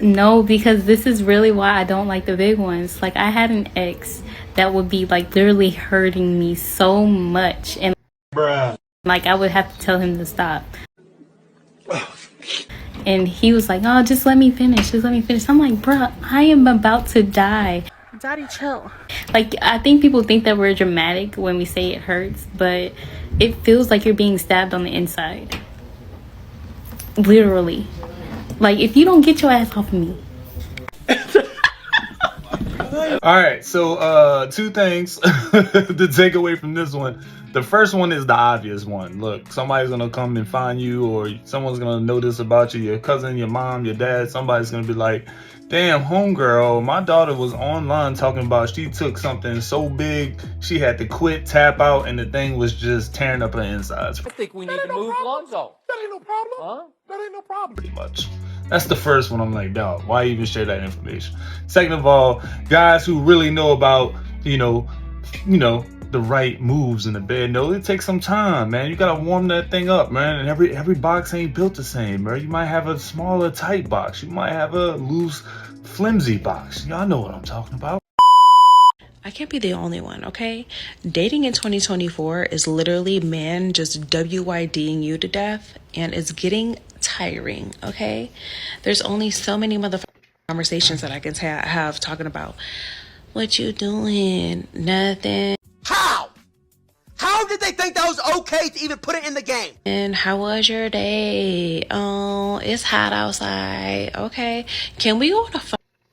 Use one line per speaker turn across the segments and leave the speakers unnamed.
No, because this is really why I don't like the big ones. Like, I had an ex that would be like literally hurting me so much, and
Bruh.
like I would have to tell him to stop. And he was like, "Oh, just let me finish. Just let me finish." I'm like, "Bruh, I am about to die."
Daddy, chill.
Like, I think people think that we're dramatic when we say it hurts, but it feels like you're being stabbed on the inside. Literally. Like, if you don't get your ass off of me.
All right, so two things to take away from this one. The first one is the obvious one. Look, somebody's gonna come and find you, or someone's gonna notice about you, your cousin, your mom, your dad. Somebody's gonna be like, damn, homegirl, my daughter was online talking about she took something so big she had to quit, tap out, and the thing was just tearing up her insides.
I think we need to move Lonzo.
That ain't no problem.
Huh?
That ain't no problem.
Pretty much. That's the first one. I'm like, dog, why even share that information? Second of all, guys who really know about, you know, the right moves in the bed, no, it takes some time, man. You gotta warm that thing up, man. And every box ain't built the same, man. You might have a smaller, tight box. You might have a loose, flimsy box. Y'all know what I'm talking about.
I can't be the only one, okay? Dating in 2024 is literally man just WYDing you to death, and it's getting tiring, okay? There's only so many motherfucking conversations that I can have talking about what you doing, nothing.
How did they think that was okay to even put it in the game?
And how was your day? Oh, it's hot outside. Okay. Can we go on a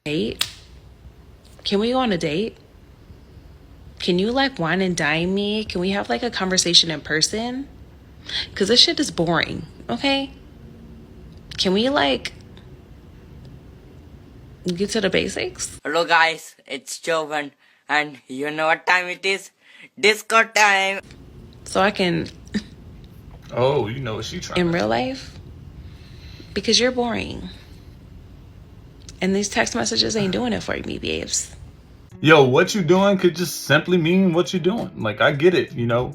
date? Can we go on a date? Can you like wine and dine me? Can we have like a conversation in person? Because this shit is boring. Okay. Can we like get to the basics?
Hello guys, it's Jovan, and you know what time it is? Disco time!
So I can...
Oh, you know what she trying
in real life? Because you're boring. And these text messages ain't doing it for me, babes.
Yo, what you doing could just simply mean what you're doing. Like, I get it, you know.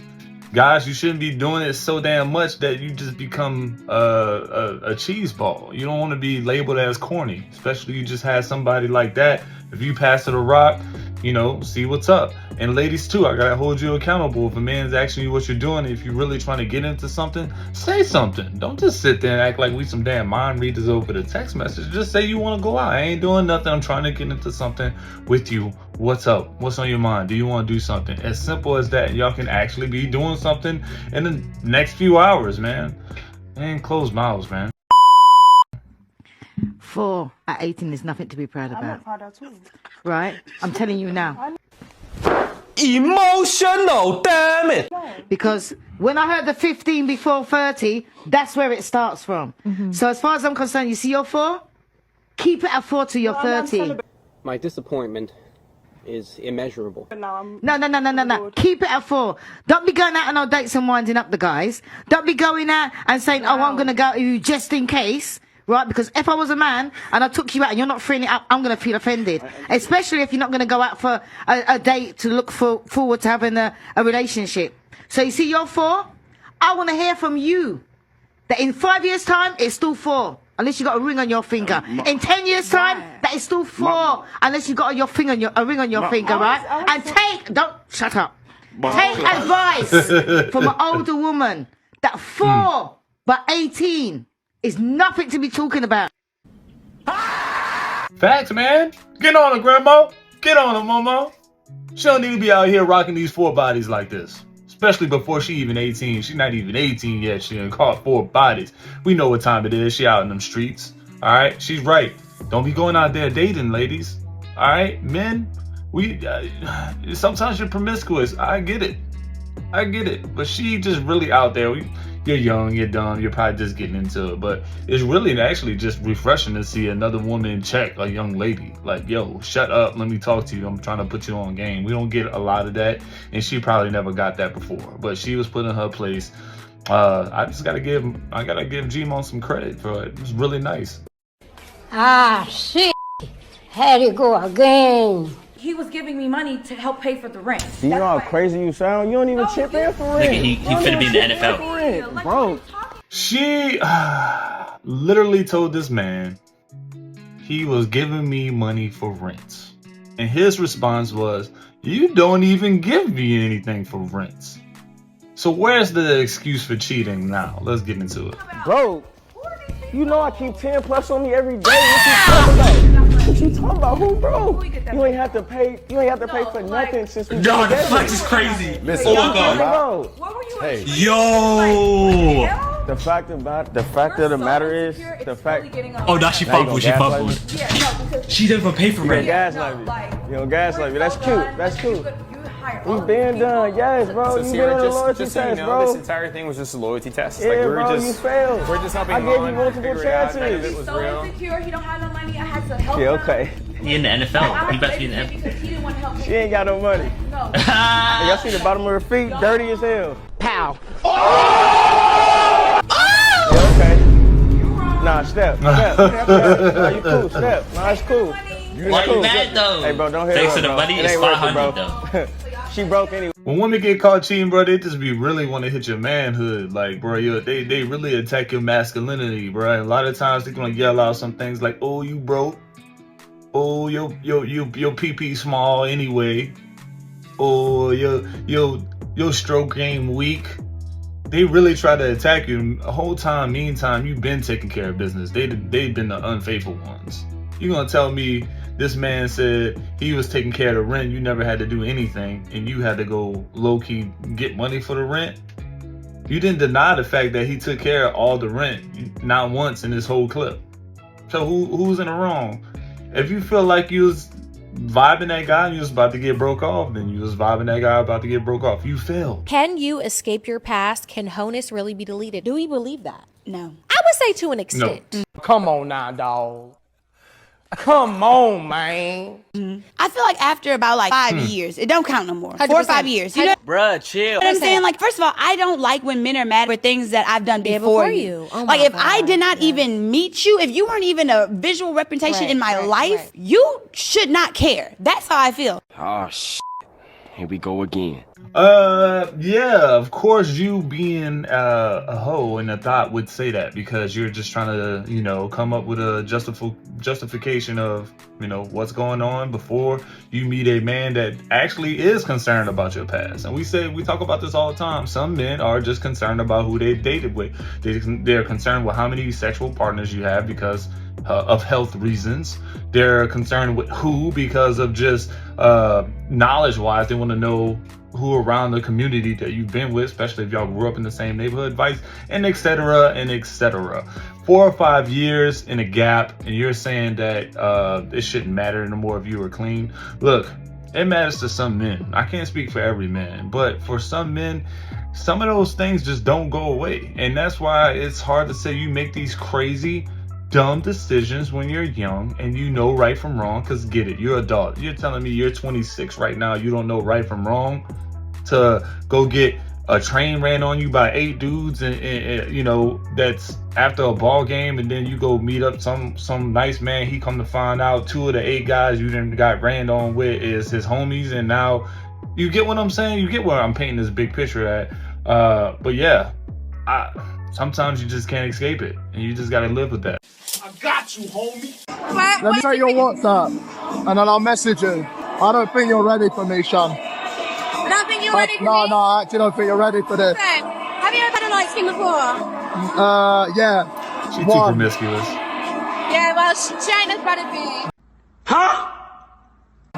Guys, you shouldn't be doing it so damn much that you just become a cheese ball. You don't want to be labeled as corny, especially you just had somebody like that. If you pass it a rock, you know, see what's up. And ladies too, I gotta hold you accountable. If a man's asking you what you're doing, if you're really trying to get into something, say something. Don't just sit there and act like we some damn mind readers over the text message. Just say you want to go out. I ain't doing nothing. I'm trying to get into something with you. What's up? What's on your mind? Do you want to do something? As simple as that. Y'all can actually be doing something in the next few hours, man. And close mouths, man.
4 at 18 is nothing to be proud about.
I'm not proud at all.
Right? I'm telling you now.
Emotional, damn it!
Because when I heard the 15 before 30, that's where it starts from. So as far as I'm concerned, you see your 4? Keep it at 4 till you're 30.
My disappointment is immeasurable.
No. Keep it at 4. Don't be going out on no dates and winding up the guys. Don't be going out and saying, oh, I'm going to go to you just in case. Right? Because if I was a man and I took you out and you're not freeing it up, I'm going to feel offended. Especially if you're not going to go out for a date to look forward to having a relationship. So you see your 4? I want to hear from you that in 5 years' time, it's still 4. Unless you got a ring on your finger. In 10 years' time, that is still 4. Unless you got a ring on your finger, right? And don't shut up. Take advice from an older woman that 4 by 18 is nothing to be talking about.
Facts, man. Get on her, grandma. Get on her, mama. She don't need to be out here rocking these 4 bodies like this. Especially before she even 18. She's not even 18 yet. She done caught 4 bodies. We know what time it is. She out in them streets. All right? She's right. Don't be going out there dating, ladies. All right? Men, sometimes you're promiscuous. I get it. But she just really out there. You're young, you're dumb, you're probably just getting into it. But it's really actually just refreshing to see another woman check a young lady. Like, yo, shut up, let me talk to you. I'm trying to put you on game. We don't get a lot of that. And she probably never got that before. But she was put in her place. I gotta give G-Mon some credit for it. It was really nice.
Ah, shit. Here you go again.
He was giving me money to help pay for the rent.
You know how crazy you sound? You don't even chip in for rent.
He finna be in the NFL.
Bro.
She literally told this man he was giving me money for rent. And his response was, you don't even give me anything for rent. So where's the excuse for cheating now? Let's get into it.
Bro, you know I keep 10 plus on me every day. What you talking about? What you talking about? Who, bro? You ain't have to pay. You ain't have to pay for nothing since we.
No, the flex is crazy.
Listen,
bro.
Hey,
Yo.
the fact of the matter is the fact.
Oh, now she fucked with. She fucked with. She didn't even pay for rent.
Gaslight me. You know, gaslight me. That's cute. That's cute. We've been done, yes, bro. You been on a loyalty test, bro.
This entire thing was just a loyalty test.
Yeah,
like,
bro, you failed.
We're just helping
I
him
gave you
on,
multiple
figure it out,
chances.
it was
So
real.
insecure, he don't have no money. I had to help
Yeah,
him.
okay.
He in the NFL. He about to be in the NFL.
Because he didn't want to help me.
She ain't got no money.
No.
Hey, y'all see the bottom of her feet? Dirty as hell.
Pow.
Yeah, okay. Nah, step. Nah, you cool, step. Nah, it's cool.
Why you mad though?
Hey, bro, don't hit
Thanks
her
to
up,
the
bro.
money,
It
it's
ain't worth it,
500
bro.
though.
She broke anyway.
When women get caught cheating, bro, they just be really want to hit your manhood. Like, bro, they really attack your masculinity, bro. And a lot of times they're gonna yell out some things like, "Oh, you broke. Oh, your PP small anyway. Oh, your stroke game weak." They really try to attack you. The whole time, meantime, you've been taking care of business. They've been the unfaithful ones. You gonna tell me this man said he was taking care of the rent, you never had to do anything, and you had to go low-key get money for the rent? You didn't deny the fact that he took care of all the rent, not once in this whole clip. So who's in the wrong? If you feel like you was vibing that guy and you was about to get broke off, then you was vibing that guy about to get broke off. You failed.
Can you escape your past? Can Honus really be deleted? Do we believe that?
No.
I would say to an extent.
No. Come on now, dog. Come on, man.
I feel like after about like 5 years, it don't count no more. 4 or 5 years. You know
Bruh, chill.
what I'm saying? Like, first of all, I don't like when men are mad for things that I've done before you.
Oh
like,
my
if I
God,
did not even meet you, if you weren't even a visual representation in my life, you should not care. That's how I feel.
Oh, shit. Here we go again.
Yeah, of course you being a hoe and a thought would say that because you're just trying to, you know, come up with a justification of, you know, what's going on before you meet a man that actually is concerned about your past. And we talk about this all the time. Some men are just concerned about who they dated with. They're concerned with how many sexual partners you have because of health reasons. They're concerned with who because of just knowledge-wise. They want to know who around the community that you've been with, especially if y'all grew up in the same neighborhood, vice, and etc. and etc. 4 or 5 years in a gap, and you're saying that it shouldn't matter anymore if you were clean. Look, it matters to some men. I can't speak for every man, but for some men, some of those things just don't go away, and that's why it's hard to say you make these crazy dumb decisions when you're young and you know right from wrong. Because get it, you're an adult. You're telling me you're 26 right now, you don't know right from wrong, to go get a train ran on you by 8 dudes and you know, that's after a ball game, and then you go meet up some nice man, he come to find out 2 of the 8 guys you done got ran on with is his homies. And now you get what I'm saying? You get where I'm painting this big picture at. But yeah, sometimes you just can't escape it, and you just gotta live with that.
I got you, homie. Let me take your WhatsApp, and then I'll message you. I don't think you're ready for me, Sean.
I don't think you're ready for me?
No, I actually don't think you're ready for this.
Have you ever had a light skin before?
Yeah.
She's too promiscuous.
Yeah, well, she ain't as bad as me.
Huh?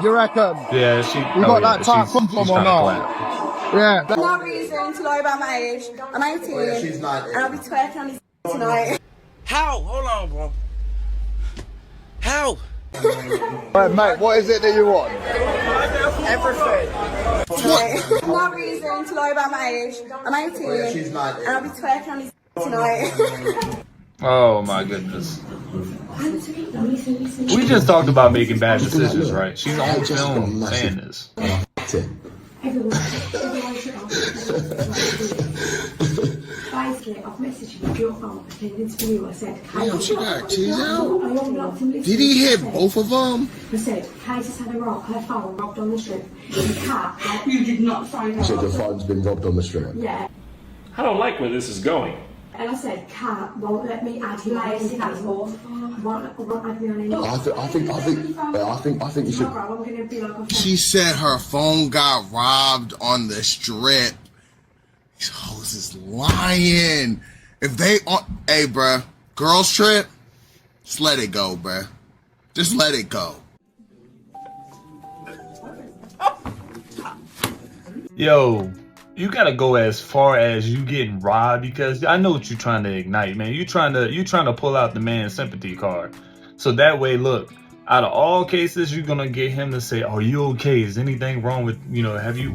You reckon?
Yeah, she.
You got that tight pum pum or not? Yeah.
No reason to lie about my age. I'm 18. She's not. And I'll be twerking on this tonight. How? Hold on, bro. How?
Right, mate, what is it that you want?
Everything. No reason to lie about my age. I'm 18. She's not. And I'll be twerking on this tonight.
Oh my goodness. We just talked about making bad decisions, right? She's on film saying this.
Basically, I've messaged you with your phone pretending to be you. I said,
damn, she got cheese out. Did he hit both of them?
I said, Kai's had her phone robbed on the street. You did not find out.
So the phone's been robbed on the street?
Yeah.
I don't like where this is going.
And I said, Kat won't let me add you on anything. Won't add me on anything.
I think you should.
Tomorrow I'm going to be like,
She said her phone got robbed on the strip. These hoes is lying. If they on, hey, bruh, girls trip, just let it go, bruh. Just let it go.
Yo, you gotta go as far as you getting robbed, because I know what you're trying to ignite, man. You trying to pull out the man's sympathy card. So that way, look, out of all cases, you're gonna get him to say, "Are you okay? Is anything wrong with,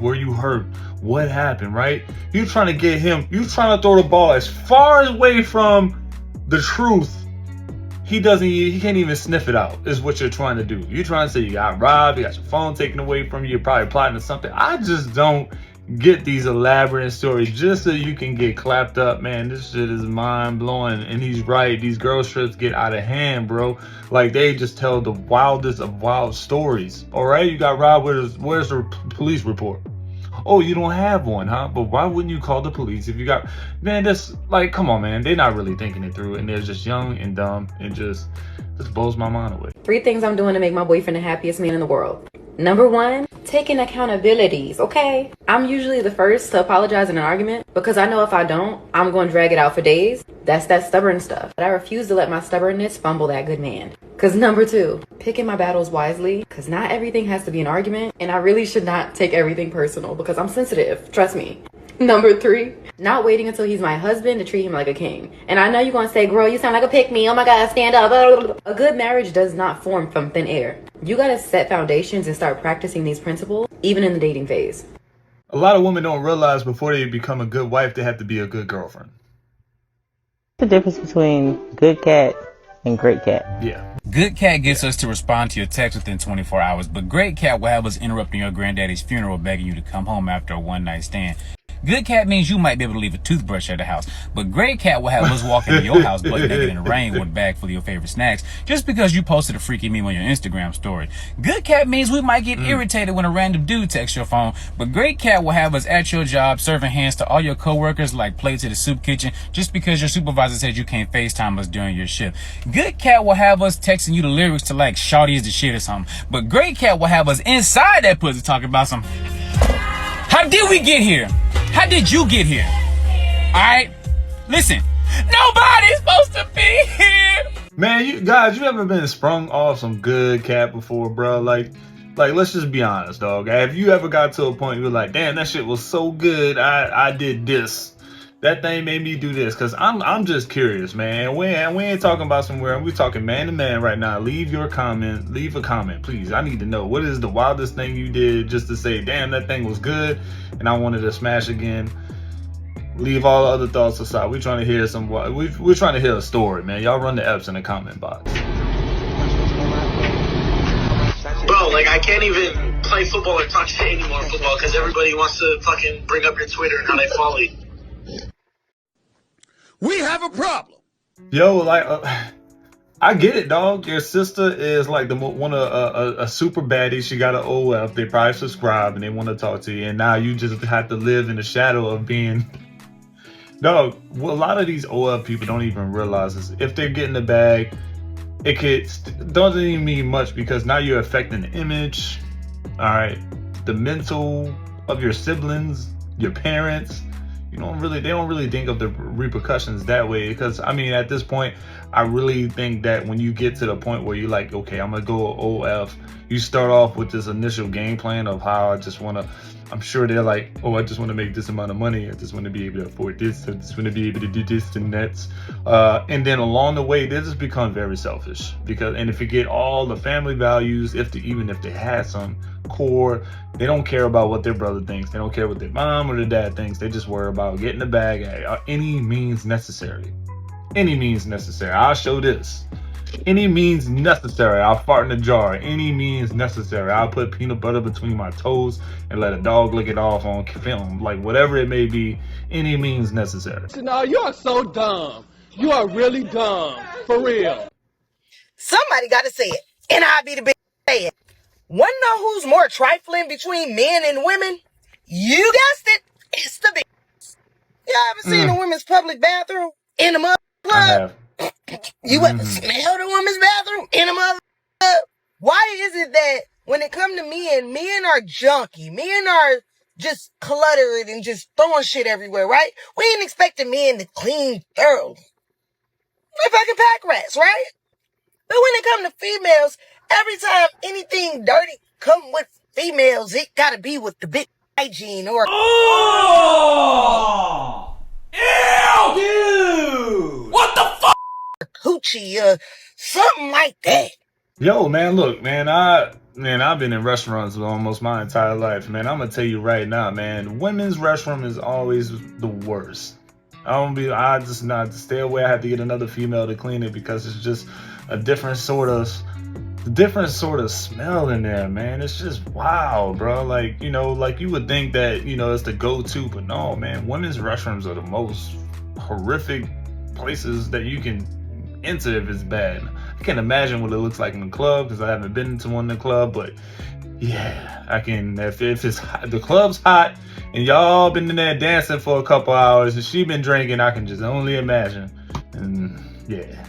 were you hurt? What happened?" Right? You trying to get him, you trying to throw the ball as far away from the truth. He can't even sniff it out, is what you're trying to do. You're trying to say you got robbed, you got your phone taken away from you, you're probably plotting something. I just don't get these elaborate stories just so you can get clapped up, man. This shit is mind-blowing. And he's right, these girl trips get out of hand, bro. Like, they just tell the wildest of wild stories. All right, you got robbed, where's the police report? Oh, you don't have one, huh? But why wouldn't you call the police if you got... Man, that's like, come on, man. They're not really thinking it through, and they're just young and dumb, and just blows my mind away.
3 things I'm doing to make my boyfriend the happiest man in the world. Number 1, taking accountabilities, okay? I'm usually the first to apologize in an argument because I know if I don't, I'm going to drag it out for days. That's that stubborn stuff. But I refuse to let my stubbornness fumble that good man. Because number 2, picking my battles wisely, because not everything has to be an argument, and I really should not take everything personal because I'm sensitive, trust me. Number 3, not waiting until he's my husband to treat him like a king. And I know you're going to say, girl, you sound like a pick-me, oh my god, stand up. A good marriage does not form from thin air. You got to set foundations and start practicing these principles, even in the dating phase.
A lot of women don't realize before they become a good wife, they have to be a good girlfriend.
The difference between good cat and great cat.
Yeah.
Good cat gets us to respond to your text within 24 hours, but great cat will have us interrupting your granddaddy's funeral begging you to come home after a one-night stand. Good cat means you might be able to leave a toothbrush at the house, but great cat will have us walk into your house butt naked in the rain with a bag full of your favorite snacks just because you posted a freaky meme on your Instagram story. Good cat means we might get irritated when a random dude texts your phone, but great cat will have us at your job serving hands to all your coworkers like plates at the soup kitchen just because your supervisor said you can't FaceTime us during your shift. Good cat will have us texting you the lyrics to like "Shawty is the shit" or something, but great cat will have us inside that pussy talking about some. How did we get here? How did you get here? Alright? Listen, nobody's supposed to be here.
Man, you ever been sprung off some good cat before, bro? Like let's just be honest, dog. Have you ever got to a point where you're like, damn, that shit was so good, I did this. That thing made me do this. Cause I'm just curious, man. We ain't talking about somewhere. We're talking man to man right now. Leave a comment, please. I need to know, what is the wildest thing you did just to say, damn, that thing was good and I wanted to smash again. Leave all the other thoughts aside. We're trying to hear we're trying to hear a story, man. Y'all run the F's in the comment box.
Bro, like, I can't even play football or talk shit anymore football because everybody wants to fucking bring up your Twitter and how they follow you.
We have a problem.
Yo, like, I get it, dog. Your sister is like a super baddie. She got an OF. They probably subscribe and they want to talk to you. And now you just have to live in the shadow of being... Dog, a lot of these OF people don't even realize this. If they're getting the bag, doesn't even mean much because now you're affecting the image, all right, the mental of your siblings, your parents. They don't really think of the repercussions that way, because I mean, at this point, I really think that when you get to the point where you're like, okay, I'm gonna go OF, you start off with this initial game plan of how I'm sure they're like, oh, I just want to make this amount of money, I just want to be able to afford this, I just want to be able to do this and that, and then along the way they just become very selfish, and if you get all the family values, even if they had some core, they don't care about what their brother thinks, they don't care what their mom or their dad thinks, they just worry about getting the bag at any means necessary. Any means necessary. I'll show this. Any means necessary. I'll fart in a jar. Any means necessary. I'll put peanut butter between my toes and let a dog lick it off on film. Like, whatever it may be, any means necessary.
No, you are so dumb. You are really dumb. For real.
Somebody got to say it. And I'll be the big say it. Wanna know who's more trifling between men and women? You guessed it. It's the big. You ever seen a women's public bathroom? in the mother
I
club.
have.
You wouldn't smell the woman's bathroom in the mother club. Why is it that when it come to men are junky, men are just cluttered and just throwing shit everywhere, right? We ain't expecting men to clean thoroughly. They're fucking pack rats, right? But when it come to females, every time anything dirty come with females, it gotta be with the big hygiene or
Ew, dude! What the fuck?
coochie, something like that.
Yo, man, look, man, I've been in restaurants almost my entire life, man. I'm gonna tell you right now, man, women's restroom is always the worst. I just not stay away. I have to get another female to clean it because it's just a different sort of smell in there, man. It's just wow, bro. Like, you know, like you would think that, you know, it's the go-to, but no, man, women's restrooms are the most horrific places that you can enter if it's bad. I can't imagine what it looks like in the club because I haven't been to one in the club, but yeah, I can. If it's hot, the club's hot and y'all been in there dancing for a couple hours and she been drinking, I can just only imagine. And yeah.